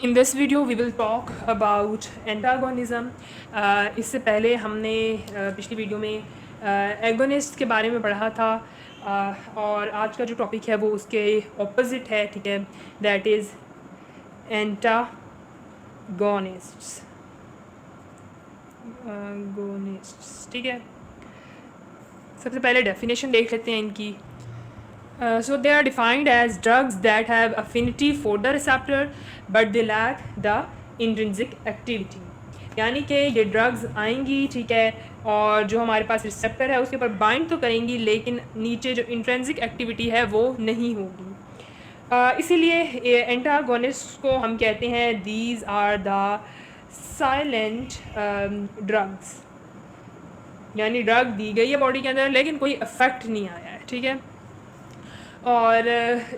In this video we will talk about antagonism. इससे पहले हमने पिछली वीडियो में एगोनिस्ट के बारे में पढ़ा था, और आज का जो टॉपिक है वो उसके ऑपोजिट है, ठीक है, दैट इज़ एंटागोनिस्ट्स। ठीक है, सबसे पहले डेफिनेशन देख लेते हैं इनकी। So they are defined as drugs that have affinity for the receptor but they lack the intrinsic activity। यानी कि ये ड्रग्स आएंगी, ठीक है, और जो हमारे पास रिसेप्टर है उसके ऊपर बाइंड तो करेंगी लेकिन नीचे जो इंट्रेंसिक एक्टिविटी है वो नहीं होगी। इसीलिए एंटागोनिस्ट को हम कहते हैं these are the silent drugs. यानी ड्रग दी गई है बॉडी के अंदर लेकिन कोई इफेक्ट नहीं आया है, ठीक है। और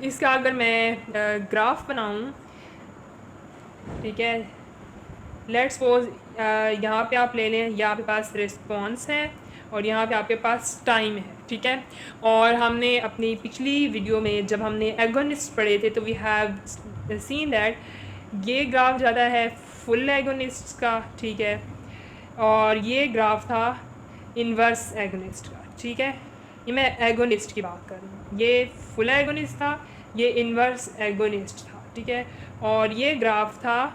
इसका अगर मैं ग्राफ बनाऊं, ठीक है, लेट्स सपोज यहाँ पे आप ले लें, यहाँ पे पास रिस्पॉन्स है और यहाँ पे आपके पास टाइम है, ठीक है। और हमने अपनी पिछली वीडियो में जब हमने एगोनिस्ट पढ़े थे तो वी हैव सीन दैट ये ग्राफ ज़्यादा है फुल एगोनिस्ट का, ठीक है, और ये ग्राफ था इन्वर्स एगोनिस्ट का, ठीक है। ये मैं एगोनिस्ट की बात कर रही हूँ, ये फुल एगोनिस्ट था, ये इन्वर्स एगोनिस्ट था, ठीक है, और ये ग्राफ था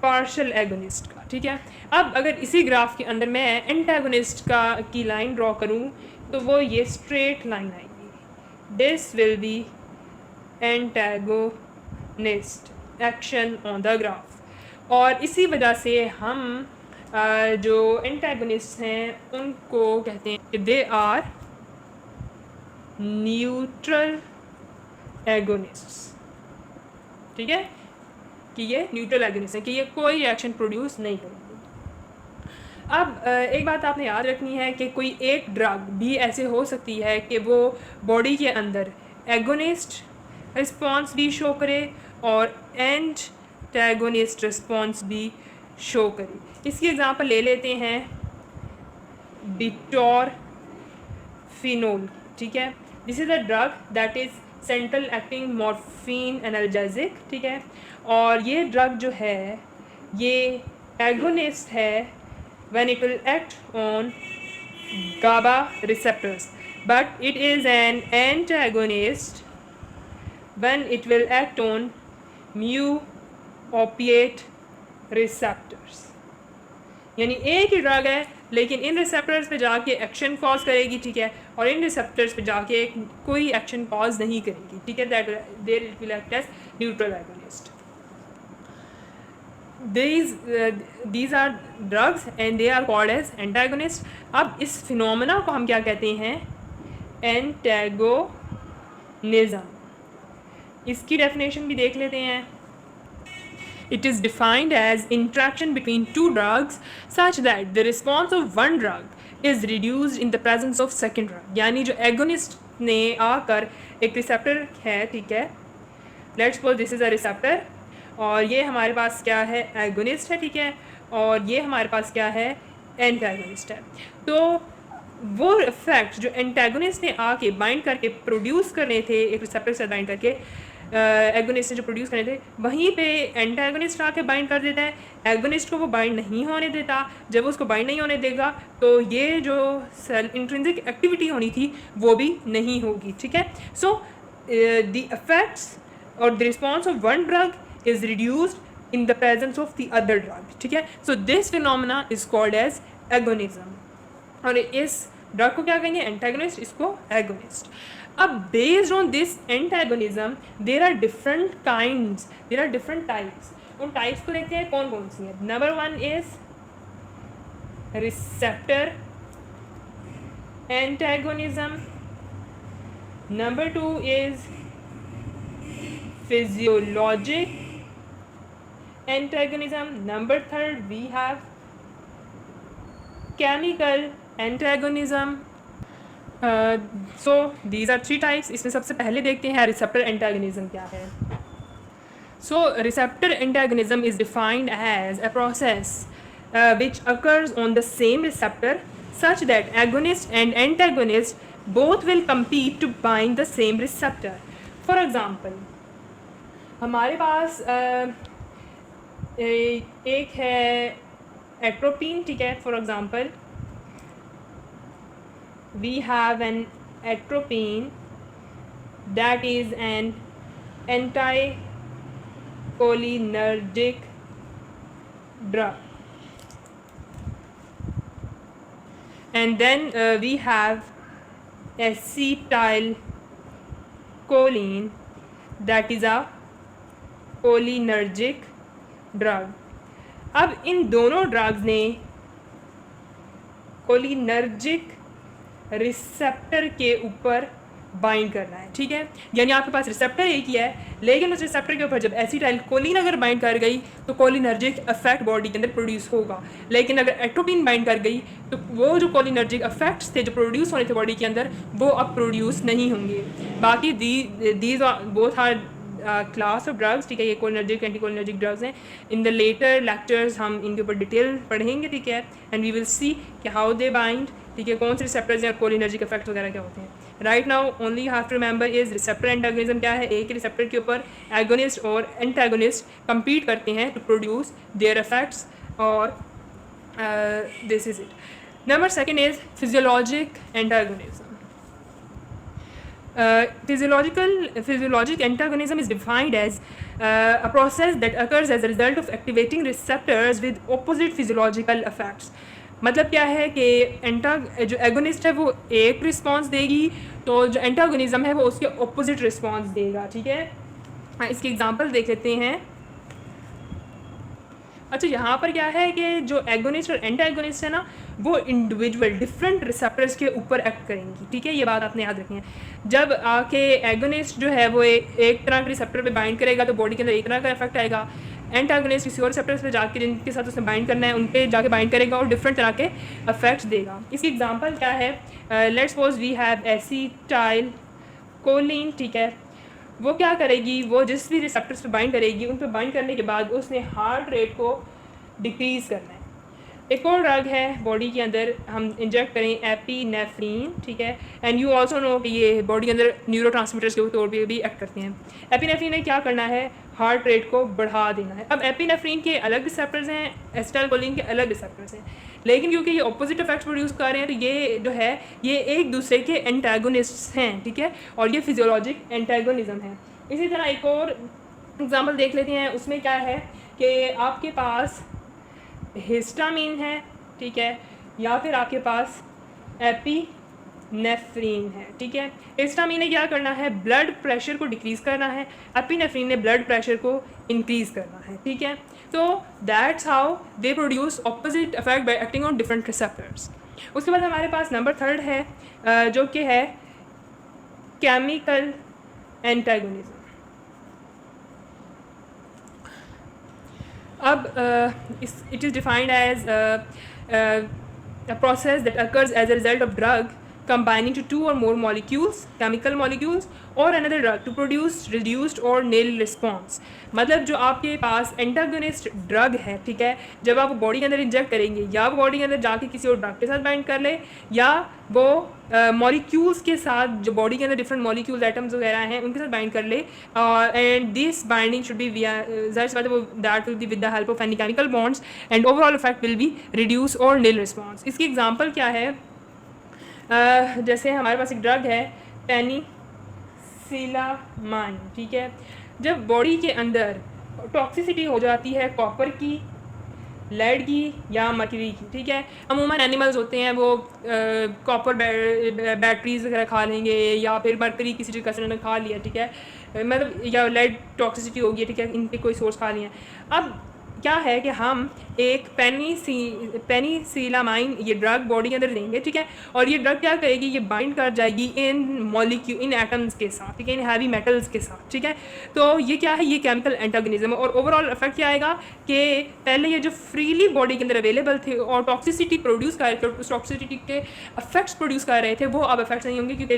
पार्शियल एगोनिस्ट का, ठीक है। अब अगर इसी ग्राफ के अंदर मैं एंटागोनिस्ट की लाइन ड्रॉ करूँ तो वो ये स्ट्रेट लाइन आएगी, this will be antagonist action on the graph. और इसी वजह से हम जो एंटागोनिस्ट हैं उनको कहते हैं कि दे आर न्यूट्रल एगोनिस्ट्स, ठीक है, कि ये न्यूट्रल एगोनिस्ट हैं, कि ये कोई रिएक्शन प्रोड्यूस नहीं करेंगे। अब एक बात आपने याद रखनी है कि कोई एक ड्रग भी ऐसे हो सकती है कि वो बॉडी के अंदर एगोनिस्ट रिस्पॉन्स भी शो करे और एंटागोनिस्ट रिस्पॉन्स भी शो करे। इसकी एग्जांपल ले लेते हैं डिटोरफिनोल, ठीक है। This is a drug that is central acting morphine analgesic, ठीक है, और ये ड्रग जो है ये एगोनिस्ट है when it will act on GABA receptors, but it is an antagonist when it will act on mu opiate receptors. यानी एक ही ड्रग है लेकिन इन रिसेप्टर्स पे जाके एक्शन कॉज करेगी, ठीक है, और इन रिसेप्टर्स पे जाके कोई एक्शन कॉज नहीं करेगी, ठीक है, that there it will act as neutral agonist. these are drugs and they are called as antagonist। अब इस फिनोमेना को हम क्या कहते हैं? एंटागोनिज्म। इसकी डेफिनेशन भी देख लेते हैं। It is defined as interaction between two drugs such that the response of one drug is reduced in the presence of second drug। यानी जो एगोनिस्ट ने आकर एक रिसेप्टर है, ठीक है, let's suppose this is a receptor और ये हमारे पास क्या है? एगोनिस्ट है, ठीक है, और ये हमारे पास क्या है? एंटागोनिस्ट है। तो वो इफेक्ट जो एंटागोनिस्ट ने आके बाइंड करके प्रोड्यूस करने थे, एक रिसेप्टर से बाइंड करके एगोनिस्ट ने जो प्रोड्यूस करे थे, वहीं पे एंटागोनिस्ट आके बाइंड कर देता है, एगोनिस्ट को वो बाइंड नहीं होने देता। जब उसको बाइंड नहीं होने देगा तो ये जो इंट्रिंसिक एक्टिविटी होनी थी वो भी नहीं होगी, ठीक है। सो द इफेक्ट्स और the response of one drug is reduced in the presence of the other drug, ठीक है। So this phenomena is called as agonism, और इस ड्रग को क्या कहेंगे? एंटागोनिस्ट, इसको एगोनिस्ट। अब based on this antagonism there are different kinds, there are different types. उन टाइप्स को देखते हैं कौन कौन सी है। Number one is receptor antagonism, number two is physiologic antagonism, number third we have chemical antagonism. So these are three types. इसमें सबसे पहले देखते हैं रिसेप्टर एंटागोनिज्म क्या है। So receptor antagonism is defined as a process which occurs on the same receptor such that agonist and antagonist both will compete to bind the same receptor. For example, हमारे पास एक है atropine, ठीक है। For example we have an atropine that is an anticholinergic drug, and then we have acetylcholine that is a cholinergic drug. अब इन दोनों drugs ने cholinergic receptor के ऊपर बाइंड करना है, ठीक है। यानी आपके पास रिसेप्टर एक ही है, लेकिन उस रिसेप्टर के ऊपर जब एसिटाइलकोलिन अगर बाइंड कर गई तो कोलिनर्जिक इफेक्ट बॉडी के अंदर प्रोड्यूस होगा। लेकिन अगर एट्रोपिन बाइंड कर गई तो वो जो कोलिनर्जिक इफेक्ट्स थे जो प्रोड्यूस होने थे बॉडी के अंदर वो अब प्रोड्यूस नहीं होंगे। बाकी these both are class of drugs, ठीक है। ये कोलिनर्जिक एंटी कोलिनर्जिक ड्रग्स हैं। इन द लेटर लेक्चर्स हम इनके ऊपर डिटेल पढ़ेंगे, ठीक है। एंड वी विल सी कि हाउ दे बाइंड, ठीक है, कौन से रिसेप्टर्स या कोलिनर्जिक इफेक्ट वगैरह क्या होते हैं। Right now only have to remember is receptor antagonism क्या है। एक ही रिसेप्टर के ऊपर एगोनिस्ट और एंटागोनिस्ट compete करते हैं टू प्रोड्यूस देयर इफेक्ट्स, और this is it. Number second is physiologic antagonism. Physiologic antagonism is defined as a process that occurs as a result of activating receptors with opposite physiological effects. मतलब क्या है कि जो agonist है वो एक response देगी, तो जो एंटागोनिज्म है वो उसके ऑपोजिट रिस्पॉन्स देगा, ठीक है। इसकी एग्जांपल देख लेते हैं। अच्छा, यहाँ पर क्या है कि जो एगोनिस्ट और एंटागोनिस्ट है ना वो इंडिविजुअल डिफरेंट रिसेप्टर्स के ऊपर एक्ट करेंगी, ठीक है। ये बात आपने याद रखनी है। जब आके एगोनिस्ट जो है वो एक तरह के रिसेप्टर पे बाइंड करेगा तो बॉडी के अंदर एक तरह का इफेक्ट आएगा। एंटागोनिस्ट किसी और रिसेप्टर्स पे जाके जिनके साथ उसने बाइंड करना है उन पे जाके बाइंड करेगा और डिफरेंट तरह के इफेक्ट्स देगा। इसकी एग्जांपल क्या है, let's suppose we have acetylcholine, ठीक है। वो क्या करेगी, वो जिस भी रिसेप्टर्स पे बाइंड करेगी उन पे बाइंड करने के बाद उसने हार्ट रेट को डिक्रीज़ करना है। एक और ड्रग है बॉडी के अंदर हम इंजेक्ट करें एपिनेफ्रीन, ठीक है। एंड यू ऑल्सो नो कि ये बॉडी के अंदर न्यूरोट्रांसमीटर्स के तौर पे भी एक्ट करते हैं। एपिनेफ्रीन ने क्या करना है, हार्ट रेट को बढ़ा देना है। अब एपिनेफ्रीन के अलग रिसेप्टर्स हैं, एसिटाइलकोलिन के अलग रिसेप्टर्स हैं, लेकिन क्योंकि ये ऑपोजिट इफेक्ट्स प्रोड्यूस कर रहे हैं तो ये जो है ये एक दूसरे के एंटागोनिस्ट्स हैं, ठीक है। और ये फिजियोलॉजिक एंटागोनिज्म है। इसी तरह एक और एग्जाम्पल देख लेते हैं। उसमें क्या है कि आपके पास हिस्टामिन है, ठीक है, या फिर आपके पास एपिनेफ्रीन है, ठीक है। हिस्टामिन ने क्या करना है, ब्लड प्रेशर को डिक्रीज़ करना है। एपिनेफ्रीन ने ब्लड प्रेशर को इंक्रीज़ करना है, ठीक है। तो that's how they produce opposite effect bye acting on different receptors. उसके बाद हमारे पास नंबर थर्ड है जो कि है केमिकल एंटागोनिज्म। अब it is defined as a process that occurs as a result of drug combining to two or more molecules, chemical molecules, or another drug to produce reduced or nil response. मतलब जो आपके पास antagonist drug है, ठीक है, जब आप body के अंदर इंजेक्ट करेंगे या वो बॉडी के अंदर जाके किसी और ड्रग के साथ बाइंड कर ले या वो मॉलिक्यूल्स के साथ जो बॉडी के अंदर डिफरेंट मॉलिक्यूल्स एटम्स वगैरह हैं उनके साथ बाइंड कर ले, and this binding should be that will be with the help of any chemical bonds and overall effect will be reduce और निल रिस्पॉन्स। इसकी एग्जांपल क्या है, जैसे हमारे पास एक ड्रग है पेनिसिलामाइन, ठीक है। जब बॉडी के अंदर टॉक्सिसिटी हो जाती है कॉपर की, लेड की या मर्क्यूरी की, ठीक है। अमूमन एनिमल्स होते हैं वो कॉपर बैटरीज वगैरह खा लेंगे या फिर मर्क्यूरी किसी चीज़ का से खा लिया, ठीक है, मतलब या लेड टॉक्सिसिटी होगी, ठीक है, इनके कोई सोर्स खा लिया। अब क्या है कि हम एक पेनिसिलामाइन ये ड्रग बॉडी के अंदर देंगे, ठीक है, और ये ड्रग क्या करेगी, ये बाइंड कर जाएगी इन एटम्स के साथ, ठीक है, इन हैवी मेटल्स के साथ, ठीक है। तो ये क्या है, ये केमिकल एंटागोनिज्म। और ओवरऑल इफेक्ट क्या आएगा कि पहले ये जो फ्रीली बॉडी के अंदर अवेलेबल थे और टॉक्सिसिटी प्रोड्यूस कर रहे थे, उस टॉक्सिसिटी के इफेक्ट्स प्रोड्यूस कर रहे थे, वो अब इफेक्ट्स नहीं होंगे क्योंकि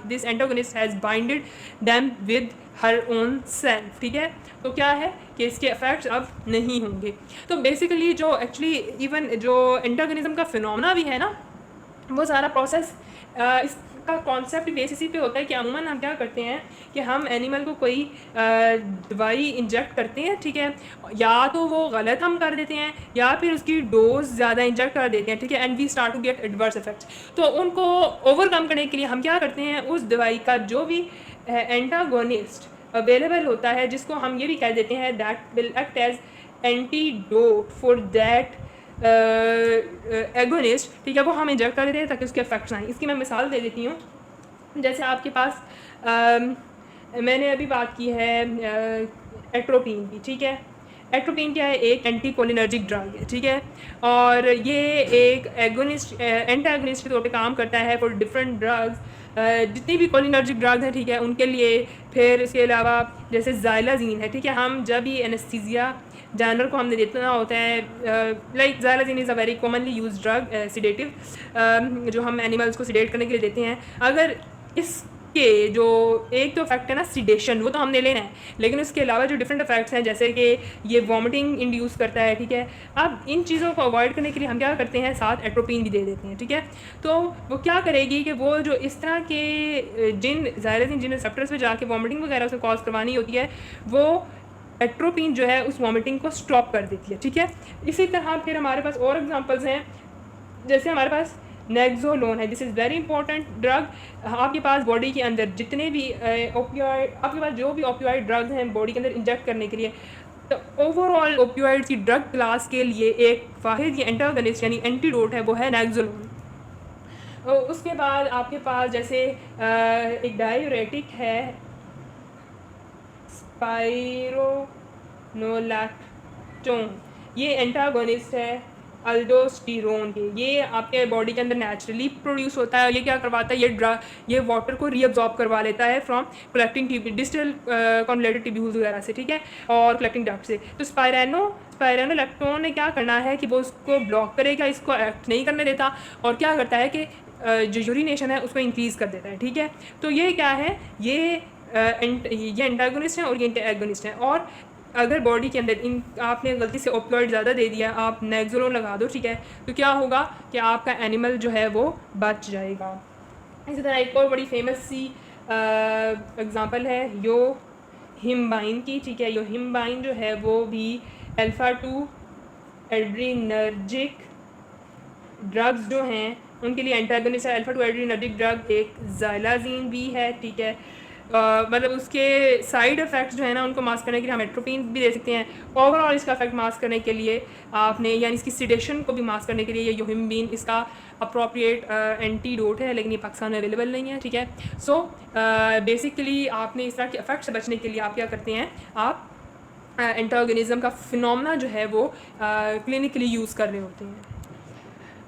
this antagonist has binded them with her own self, ठीक है। तो क्या है कि इसके इफेक्ट्स अब नहीं होंगे। तो बेसिकली जो एक्चुअली इवन जो एंटागोनिज्म का फिनोमेना भी है ना, वो सारा प्रोसेस का कॉन्सेप्ट बेस इसी पे होता है कि अमूमन हम क्या करते हैं कि हम एनिमल को कोई दवाई इंजेक्ट करते हैं, ठीक है, या तो वो गलत हम कर देते हैं या फिर उसकी डोज ज़्यादा इंजेक्ट कर देते हैं, ठीक है, and we start to get adverse effects. तो उनको ओवरकम करने के लिए हम क्या करते हैं, उस दवाई का जो भी एंटागोनिस्ट अवेलेबल होता है, जिसको हम ये भी कह देते हैं that will act as antidote for that agonist, ठीक है, वो हम इंजेक्ट कर देते हैं ताकि उसके इफेक्ट्स आएँ। इसकी मैं मिसाल दे देती हूँ। जैसे आपके पास मैंने अभी बात की है एट्रोपिन की, ठीक है। एट्रोपिन क्या है, एक एंटीकोलिनर्जिक ड्रग है, ठीक है, और ये एक एगोनिस्ट एंटागोनिस्ट के तौर पे काम करता है फॉर डिफरेंट ड्रग्स, जितनी भी कोलिनर्जिक ड्रग्स हैं, ठीक है, उनके लिए। फिर इसके अलावा जैसे ज़ाइलाज़ीन है, ठीक है, हम जब भी एनेस्थीसिया जानवर को हमने देना होता है, like xylazine is a very commonly use drug sedative, जो हम एनिमल्स को सिडेट करने के लिए देते हैं। अगर इसके जो एक तो इफेक्ट है ना सिडेशन, वो तो हमने लेना है, लेकिन उसके अलावा जो डिफरेंट इफेक्ट्स हैं जैसे कि ये वॉमिटिंग इंड्यूस करता है, ठीक है। अब इन चीज़ों को अवॉइड करने के लिए हम क्या करते हैं, साथ एट्रोपिन भी दे देते हैं, ठीक है। तो वो क्या करेगी कि वो जो इस तरह के जिन ज़ाइलाज़ीन जिन रिसेप्टर्स पे जाके वॉमिटिंग वगैरह उसे कॉज करवानी होती है, वो एट्रोपिन जो है उस वॉमिटिंग को स्टॉप कर देती है, ठीक है। इसी तरह फिर हमारे पास और एग्जांपल्स हैं, जैसे हमारे पास नेक्सोलोन है, this is very important drug. आपके पास बॉडी के अंदर जितने भी ओपियोइड, आपके पास जो भी ओपियोइड ड्रग्स हैं बॉडी के अंदर इंजेक्ट करने के लिए, तो ओवरऑल ओपियोइड की ड्रग क्लास के लिए एक वाहिद एंटागोनिस्ट यानी एंटीडोट है, वो है नेक्सोलोन। उसके बाद आपके पास जैसे एक डायूरेटिक है स्पाइरोनोलैक्टोन, ये एंटागोनिस्ट है अल्डोस्टेरोन के। ये आपके बॉडी के अंदर नेचुरली प्रोड्यूस होता है। ये क्या करवाता है, ये वाटर को रीअब्जॉर्ब करवा लेता है from collecting distal convoluted tubules वगैरह से, ठीक है, और कलेक्टिंग डक्ट से। तो स्पाइरोनोलैक्टोन ने क्या करना है कि वो उसको ब्लॉक करेगा, इसको एक्ट नहीं करने देता, और क्या करता है कि जो यूरिनेशन है उसको इंक्रीज़ कर देता है, ठीक है। तो ये क्या है, ये एंटागोनिस्ट हैं और ये एगोनिस्ट हैं। और अगर बॉडी के अंदर इन आपने गलती से ओपियोइड ज़्यादा दे दिया, आप नेक्सोलोन लगा दो, ठीक है, तो क्या होगा कि आपका एनिमल जो है वो बच जाएगा। इसी तरह एक और बड़ी फेमस सी एग्ज़ाम्पल है यो हिम्बाइन की, ठीक है। यो हिम्बाइन जो है वो भी अल्फ़ा-2 एड्रीनर्जिक ड्रग्स जो हैं उनके लिए एंटागोनिस्ट है। अल्फ़ा-2 एड्रीनर्जिक ड्रग एक ज़ाइलाज़ीन भी है, ठीक है। मतलब उसके साइड इफ़ेक्ट्स जो है ना उनको मास्क करने के लिए हम एट्रोपिन भी दे सकते हैं। ओवरऑल इसका इफेक्ट मास्क करने के लिए आपने, यानी इसकी सिडेशन को भी मास्क करने के लिए, ये योहिम्बिन इसका अप्रोप्रिएट एंटीडोट है, लेकिन ये पाकिस्तान में अवेलेबल नहीं है, ठीक है। सो बेसिकली आपने इस तरह के इफेक्ट से बचने के लिए आप क्या करते हैं, आप एंटागोनिज्म का फिनोमेना जो है वो क्लिनिकली यूज़ कर रहे होते हैं।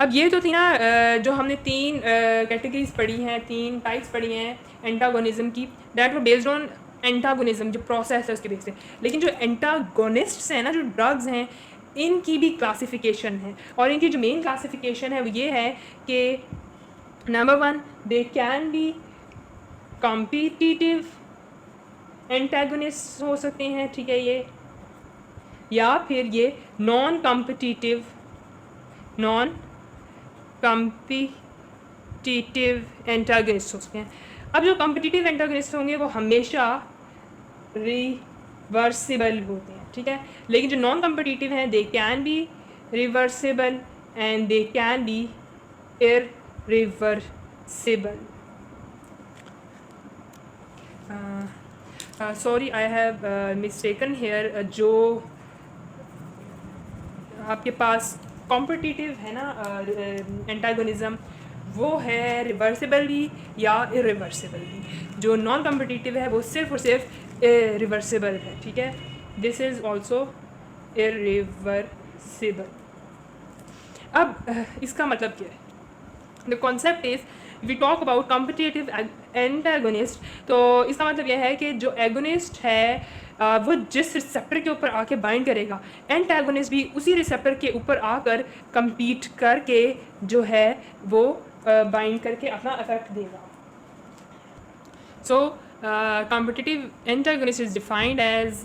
अब ये तो थी ना जो हमने तीन कैटेगरीज पढ़ी हैं, तीन टाइप्स पढ़ी हैं एंटागोनिज्म की, दैट वो बेस्ड ऑन एंटागोनिज्म जो प्रोसेस है उसके बेस पे। लेकिन जो एंटागोनिस्ट्स हैं ना, जो ड्रग्स हैं, इनकी भी क्लासिफिकेशन है, और इनकी जो मेन क्लासिफिकेशन है वो ये है कि number 1 they can B competitive antagonist हो सकते हैं, ठीक है, ये, या फिर ये नॉन कॉम्पिटिटिव एंटागनिस्ट होते हैं। अब जो कॉम्पिटिटिव एंटागनिस्ट होंगे वो हमेशा रिवर्सिबल होते हैं, ठीक है। लेकिन जो नॉन कॉम्पिटिटिव हैं they can be reversible and they can be irreversible. Sorry I have mistaken here. जो आपके पास कॉम्पिटिटिव है ना एंटागोनिज्म, वो है रिवर्सिबल भी या इरिवर्सिबल भी। जो नॉन कॉम्पिटिटिव है वो सिर्फ और सिर्फ रिवर्सिबल है, ठीक है। This is also irreversible. अब इसका मतलब क्या है, the concept is we talk about competitive antagonist. तो इसका मतलब यह है कि जो एगोनिस्ट है वो जिस रिसेप्टर के ऊपर आके बाइंड करेगा, एंटागोनिस्ट भी उसी रिसेप्टर के ऊपर आकर compete करके जो है वो बाइंड करके अपना इफेक्ट देगा। So competitive antagonist is defined as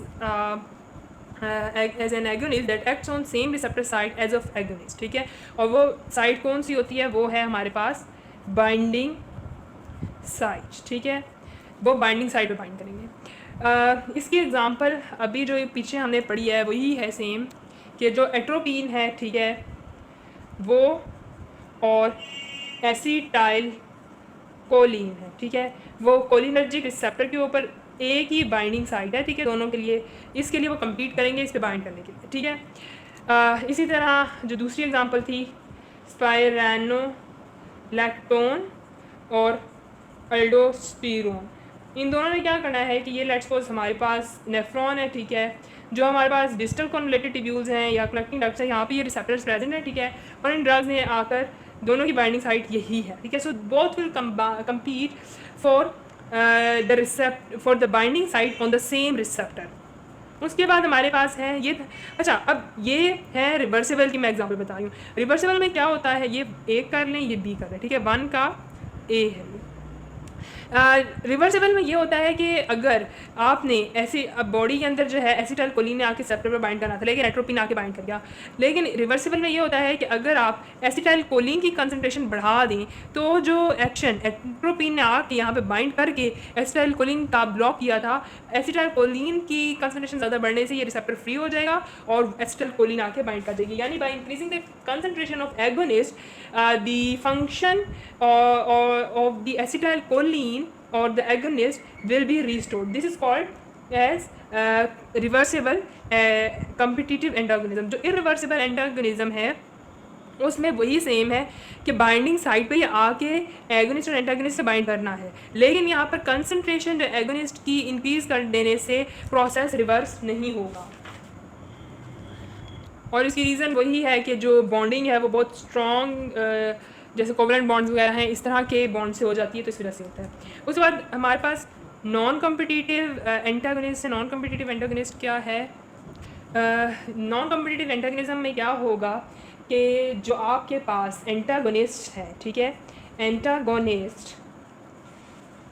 an agonist that acts on same receptor site as of agonist, ठीक है। और वो साइट कौन सी होती है, वो है हमारे पास बाइंडिंग साइट, ठीक है, वो बाइंडिंग साइट पे बाइंड करेंगे। इसकी एग्जांपल अभी जो पीछे हमने पढ़ी है वही है सेम, कि जो एट्रोपिन है, ठीक है, वो और एसिटाइल कोलिन है, ठीक है, वो कोलिनर्जिक रिसेप्टर के ऊपर एक ही बाइंडिंग साइट है, ठीक है, दोनों के लिए। इसके लिए वो compete करेंगे इस पे बाइंड करने के लिए, ठीक है। इसी तरह जो दूसरी एग्जांपल थी स्पायरानोलैक्टोन और अल्डोस्टीरोन, इन दोनों ने क्या करना है कि ये लेट्स सपोज हमारे पास नेफ्रॉन है, ठीक है, जो हमारे पास डिस्टल कॉन्वलेटेड ट्यूब्यूल्स हैं या कलेक्टिंग डक्ट्स हैं, यहाँ पे ये रिसेप्टर्स प्रेजेंट है, ठीक है, और इन ड्रग्स ने आकर दोनों की बाइंडिंग साइट यही है, ठीक है। So both will compete for for the binding site on the same receptor. उसके बाद हमारे पास है ये, अच्छा अब ये है रिवर्सिबल की मैं एग्जांपल बता रही हूँ। रिवर्सिबल में क्या होता है, ये ए कर लें, ये बी कर लें, ठीक है, 1 का ए है। रिवर्सिबल में ये होता है कि अगर आपने ऐसे अब बॉडी के अंदर जो है एसिटाइल कोलिन ने आके रिसेप्टर पर बाइंड करना था, लेकिन एट्रोपिन आके बाइंड कर गया। लेकिन रिवर्सिबल में ये होता है कि अगर आप एसिटाइल कोलिन की कंसंट्रेशन बढ़ा दें तो जो एक्शन एट्रोपिन ने आके यहाँ पे बाइंड करके एसिटाइल कोलिन का ब्लॉक किया था, एसिटाइल कोलिन की कंसंट्रेशन ज़्यादा बढ़ने से ये रिसेप्टर फ्री हो जाएगा और एसिटाइल कोलिन आके बाइंड कर देगी। यानी by increasing the concentration of agonist the function of the acetylcholine or the agonist will be restored. This is called as reversible competitive antagonism. जो irreversible antagonism है उसमें वही सेम है कि बाइंडिंग साइट पे ही आके एगोनिस्ट और एंटागोनिस्ट से बाइंड करना है, लेकिन यहाँ पर कंसंट्रेशन जो एगोनिस्ट की इंक्रीज कर देने से प्रोसेस रिवर्स नहीं होगा। और इसकी रीज़न वही है कि जो बॉन्डिंग है वो बहुत स्ट्रॉन्ग, जैसे कोवलेंट बॉन्ड्स वगैरह हैं इस तरह के बॉन्ड से हो जाती है, तो इस वजह से होता है। उसके बाद हमारे पास नॉन कम्पिटिटिव एंटागोनिस्ट है। नॉन कम्पिटिटिव एंटागोनिस्ट क्या है? नॉन कम्पिटिटिव एंटागोनिज्म में क्या होगा कि जो आपके पास एंटागोनिस्ट है, ठीक है, antagonist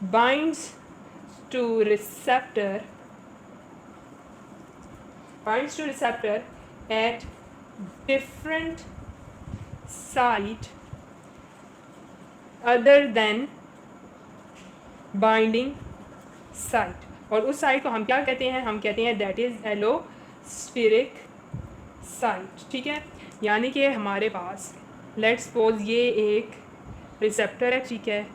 binds two receptor at different site other than binding site, और उस साइट को हम क्या कहते हैं? हम कहते हैं that is allosteric site, ठीक है। यानी कि हमारे पास लेट्स सपोज ये एक रिसेप्टर है, ठीक है,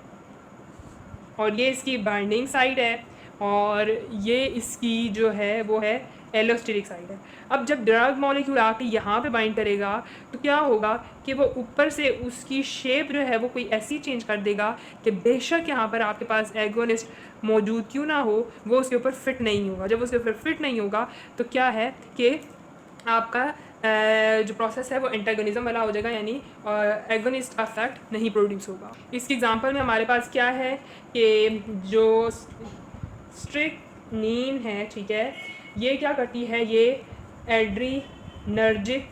और ये इसकी बाइंडिंग साइट है और ये इसकी जो है वो है एलोस्टेरिक साइड है। अब जब ड्रग मॉलिक्यूल आके यहाँ पे बाइंड करेगा तो क्या होगा कि वो ऊपर से उसकी शेप जो है वो कोई ऐसी चेंज कर देगा कि बेशक यहाँ पर आपके पास एगोनिस्ट मौजूद क्यों ना हो, वो उसके ऊपर फिट नहीं होगा। जब उसके ऊपर फिट नहीं होगा तो क्या है कि आपका जो प्रोसेस है वो एंटागोनिज्म वाला हो जाएगा, यानी एगोनिस्ट का इफेक्ट नहीं प्रोड्यूस होगा। इसकी एग्जांपल में हमारे पास क्या है कि जो स्ट्रिक्नीन है, ठीक है, ये क्या करती है, ये एड्रीनर्जिक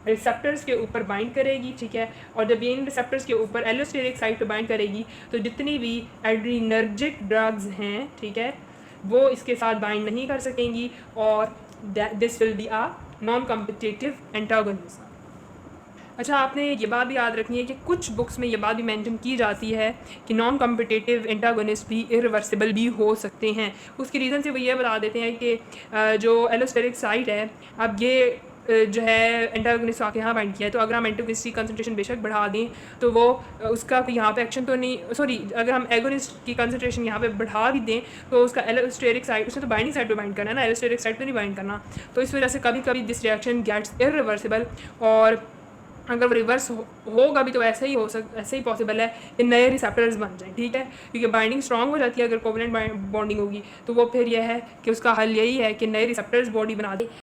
रिसेप्टर्स के ऊपर बाइंड करेगी, ठीक है, और जब ये इन रिसेप्टर्स के ऊपर एलोस्टेरिक साइट पे बाइंड करेगी तो जितनी भी एड्रीनर्जिक ड्रग्स हैं, ठीक है, वो इसके साथ बाइंड नहीं कर सकेंगी और this will be a non competitive antagonism. अच्छा, आपने ये बात भी याद रखनी है कि कुछ बुक्स में ये बात भी मेंशन की जाती है कि नॉन कॉम्पिटिटिव एंटागोनिस्ट भी इरिवर्सिबल भी हो सकते हैं। उसकी रीज़न से वो ये बता देते हैं कि जो एलोस्टेरिक साइट है, अब ये जो है एंटागोनिस्ट आके यहाँ बाइंड किया है, तो अगर हम एंटागोनिस्ट की कंसंट्रेशन बेशक बढ़ा दें तो वो उसका यहाँ पे एक्शन तो नहीं, सॉरी, अगर हम एगोनिस्ट की कंसंट्रेशन यहाँ पे बढ़ा भी दें तो उसका एलोस्टेरिक साइट, उसने तो बाइंडिंग साइड पे बाइंड करना है ना, एलोस्टेरिक साइड पे नहीं बाइंड करना। तो इस वजह से कभी कभी दिस रिएक्शन गेट्स इरिवर्सिबल, और अगर वो रिवर्स होगा भी तो ऐसे ही पॉसिबल है कि नए रिसेप्टर्स बन जाएं, ठीक है, क्योंकि बाइंडिंग स्ट्रांग हो जाती है अगर कोवलेंट बॉन्डिंग होगी, तो वो फिर यह है कि उसका हल यही है कि नए रिसेप्टर्स बॉडी बना दे।